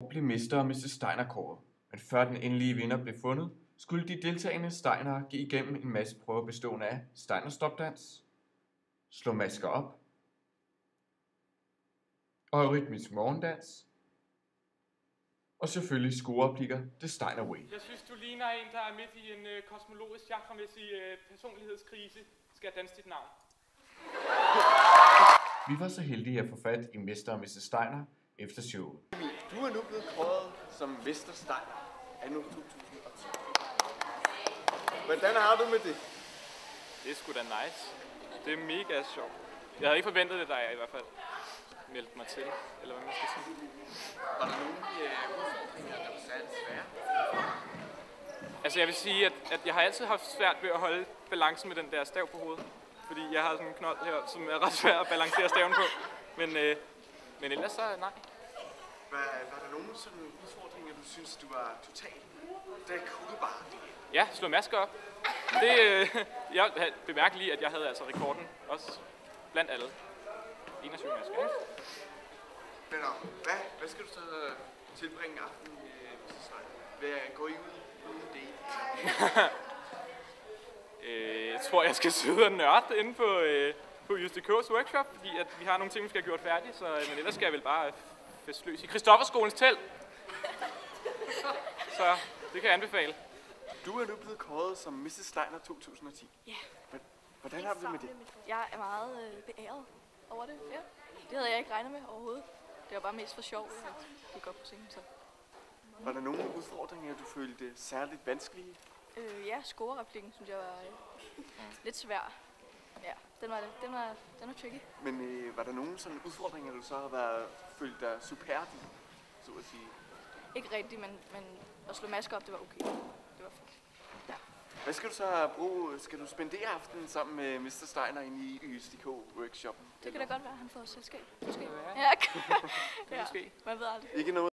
blev Mr. og Mrs. Steiner kåret, men før den endelige vinder blev fundet, skulle de deltagende Steinere give igennem en masse prøver bestående af Steiner stopdans, slå masker op, og rytmisk morgendans, og selvfølgelig scorereplikker The Steiner Way. Jeg synes, du ligner en, der er midt i en kosmologisk chakramæssig personlighedskrise. Skal jeg danse dit navn? Vi var så heldige at få fat i Mr. og Mrs. Steiner efter showet. Du er nu blevet kåret som Mr. Steiner anno 2010. Hvordan har du med det? Det er sgu da nice. Det er mega sjovt. Jeg havde ikke forventet det, da jeg i hvert fald meldte mig til, eller hvad man skal sige. Var der nogle udfordringer, der var særligt svære? Altså jeg vil sige, at jeg har altid haft svært ved at holde balancen med den der stav på hovedet. Fordi jeg har sådan en knold her, som er ret svær at balancere staven på. Men ellers så nej. Var der nogle sådan udfordringer, du synes, du var totalt? Det kunne du bare det. Ja, slå masker op. Jeg bemærkte lige, at jeg havde altså rekorden også blandt alle. 21 masker, ikke? Men hvad skal du så tilbringe aftenen med Mrs. Steiner? Går I ud på en date? Jeg tror, jeg skal sidde og nørde inde på Just DK's workshop, fordi at vi har nogle ting, vi skal have gjort færdige, men ellers skal jeg vel bare festløs i Christofferskolens telt. Så det kan jeg anbefale. Du er nu blevet kåret som Mrs. Steiner 2010. Ja. Hvordan har du det med det? Jeg er meget beæret over det. Ja. Det havde jeg ikke regnet med overhovedet. Det var bare mest for sjov, at det går på scenen. Så. Var der nogle udfordringer, du følte særligt vanskelige? Ja, scorereplikken synes jeg var lidt svær. Ja, den var tricky. Men var der nogle sådan udfordringer, du så har følt dig superdig, så at sige? Ikke rigtigt, men at slå masker op, det var okay. Det var fint. Ja. Hvad skal du så bruge? Skal du spendere aftenen sammen med Mr. Steiner inde i YSDK-workshoppen? Det kan da godt være, at han får selskab. Måske. Ja. Ja, Måske. man ved aldrig. Ikke noget